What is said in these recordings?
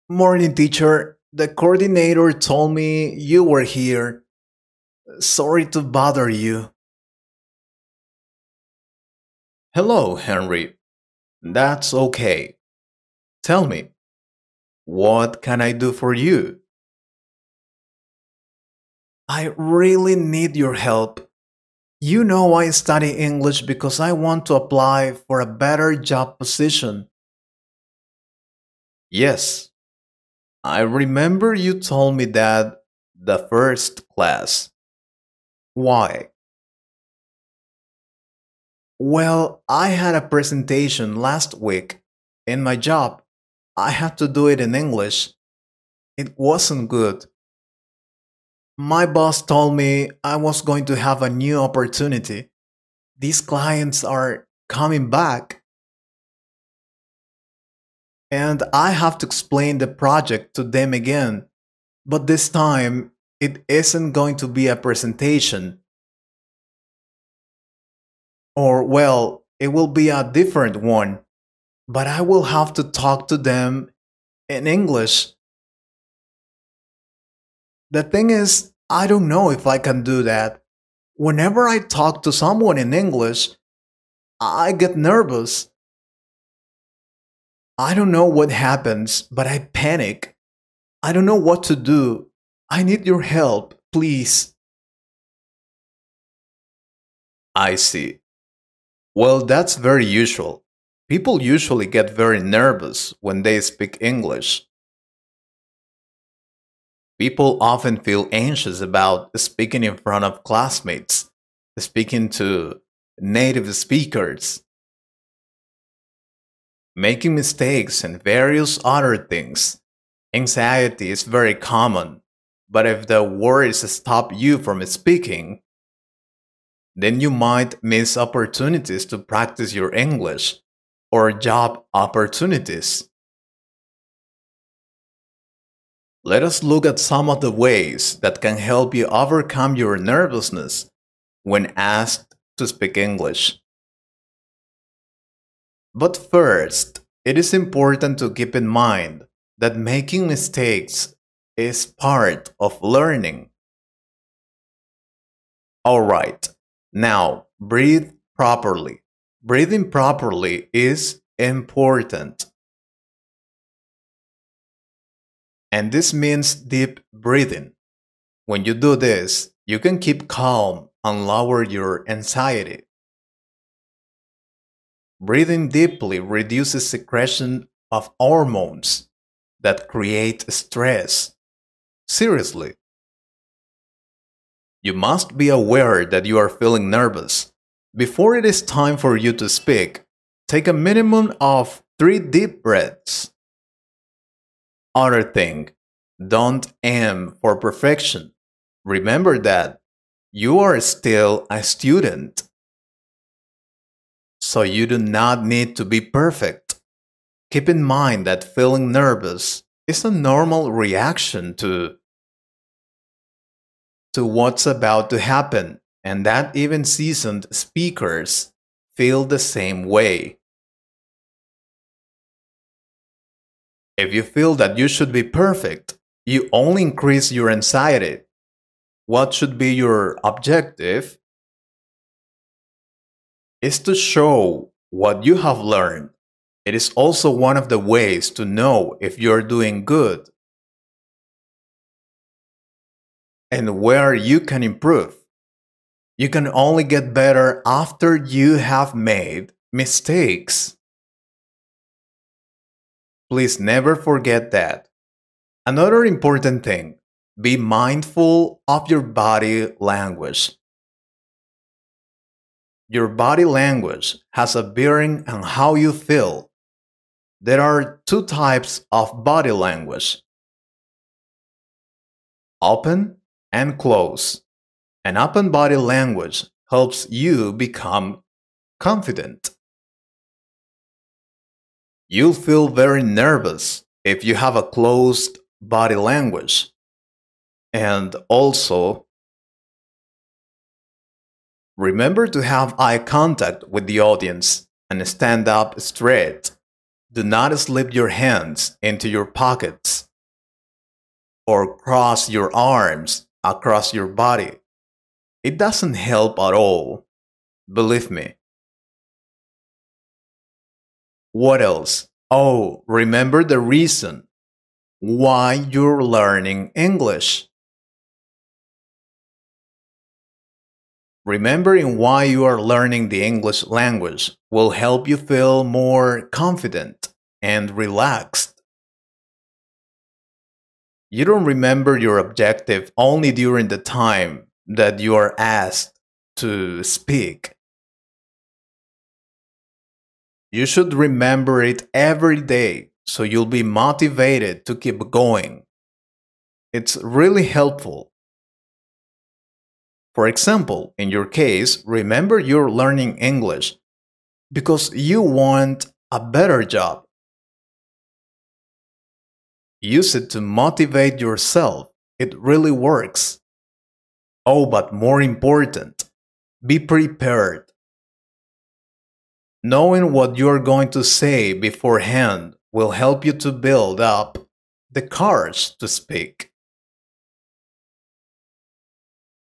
Morning, teacher. The coordinator told me you were here. Sorry to bother you. Hello, Henry. That's okay. Tell me, what can I do for you? I really need your help. You know I study English because I want to apply for a better job position. Yes, I remember you told me that the first class. Why? Well, I had a presentation last week in my job. I had to do it in English. It wasn't good. My boss told me I was going to have a new opportunity. These clients are coming back, and I have to explain the project to them again. But this time, it isn't going to be a presentation. Or, well, it will be a different one. But I will have to talk to them in English. The thing is, I don't know if I can do that. Whenever I talk to someone in English, I get nervous. I don't know what happens, but I panic. I don't know what to do. I need your help, please. I see. Well, that's very usual. People usually get very nervous when they speak English. People often feel anxious about speaking in front of classmates, speaking to native speakers, making mistakes, and various other things. Anxiety is very common, but if the worries stop you from speaking, then you might miss opportunities to practice your English or job opportunities. Let us look at some of the ways that can help you overcome your nervousness when asked to speak English. But first, it is important to keep in mind that making mistakes is part of learning. Alright, now breathe properly. Breathing properly is important. And this means deep breathing. When you do this, you can keep calm and lower your anxiety. Breathing deeply reduces secretion of hormones that create stress. Seriously, you must be aware that you are feeling nervous. Before it is time for you to speak, take a minimum of 3 deep breaths. Other thing, don't aim for perfection. Remember that you are still a student, so you do not need to be perfect. Keep in mind that feeling nervous is a normal reaction to what's about to happen, and that even seasoned speakers feel the same way. If you feel that you should be perfect, you only increase your anxiety. What should be your objective is to show what you have learned. It is also one of the ways to know if you're doing good and where you can improve. You can only get better after you have made mistakes. Please never forget that. Another important thing, be mindful of your body language. Your body language has a bearing on how you feel. There are two types of body language: open and close. An open body language helps you become confident. You'll feel very nervous if you have a closed body language. And also, remember to have eye contact with the audience and stand up straight. Do not slip your hands into your pockets or cross your arms across your body. It doesn't help at all. Believe me. What else? Oh, remember the reason why you're learning English. Remembering why you are learning the English language will help you feel more confident and relaxed. You don't remember your objective only during the time that you are asked to speak. You should remember it every day so you'll be motivated to keep going. It's really helpful. For example, in your case, remember you're learning English because you want a better job. Use it to motivate yourself. It really works. Oh, but more important, be prepared. Knowing what you're going to say beforehand will help you to build up the courage to speak.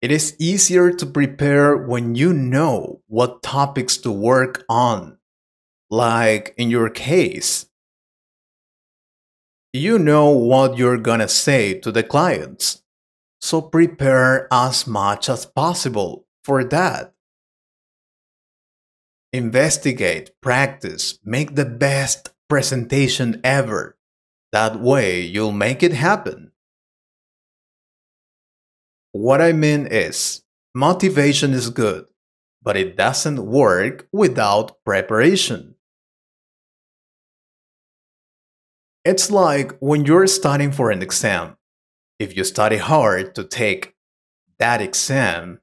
It is easier to prepare when you know what topics to work on. Like in your case, you know what you're gonna say to the clients. So prepare as much as possible for that. Investigate, practice, make the best presentation ever. That way you'll make it happen. What I mean is, motivation is good, but it doesn't work without preparation. It's like when you're studying for an exam. If you study hard to take that exam,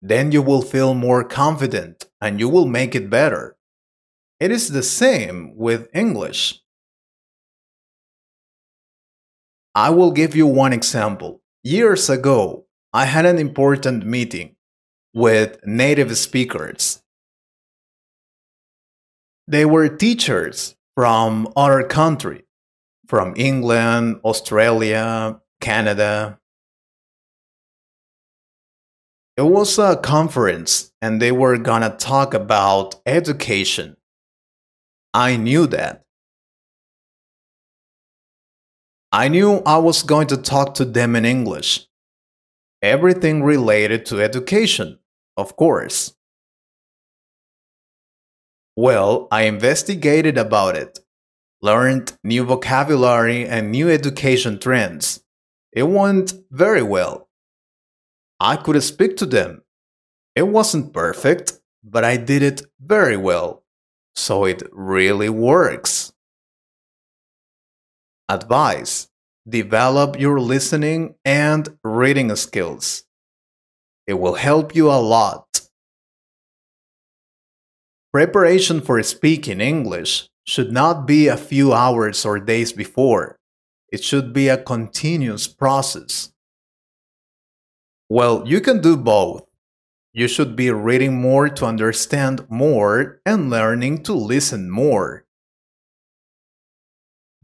then you will feel more confident and you will make it better. It is the same with English. I will give you one example. Years ago, I had an important meeting with native speakers. They were teachers from other countries, from England, Australia, Canada. It was a conference and they were gonna talk about education. I knew that. I knew I was going to talk to them in English. Everything related to education, of course. Well, I investigated about it, learned new vocabulary and new education trends. It went very well. I could speak to them. It wasn't perfect, but I did it very well. So it really works. Advice: develop your listening and reading skills. It will help you a lot. Preparation for speaking English should not be a few hours or days before. It should be a continuous process. Well, you can do both. You should be reading more to understand more and learning to listen more.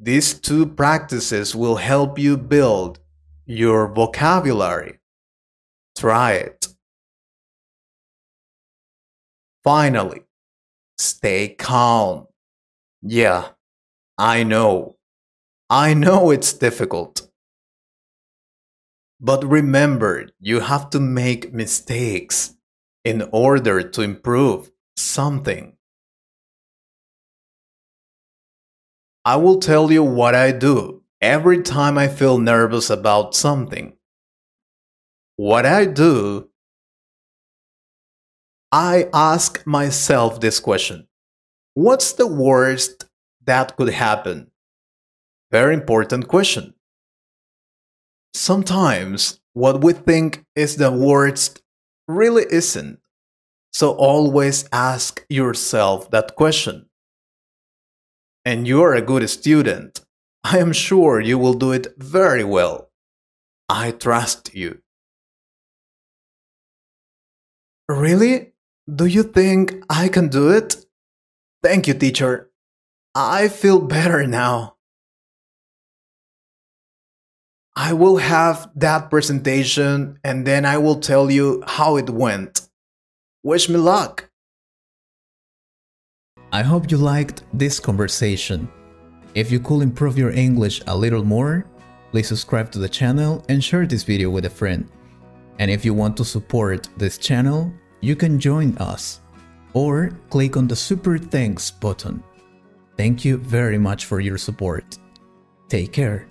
These two practices will help you build your vocabulary. Try it. Finally, stay calm. Yeah, I know. I know it's difficult. But remember, you have to make mistakes in order to improve something. I will tell you what I do every time I feel nervous about something. What I do, I ask myself this question: what's the worst that could happen? Very important question. Sometimes what we think is the worst really isn't. So always ask yourself that question. And you're a good student. I am sure you will do it very well. I trust you. Really? Do you think I can do it? Thank you, teacher. I feel better now. I will have that presentation and then I will tell you how it went. Wish me luck. I hope you liked this conversation. If you could improve your English a little more, please subscribe to the channel and share this video with a friend. And if you want to support this channel, you can join us or click on the Super Thanks button. Thank you very much for your support. Take care.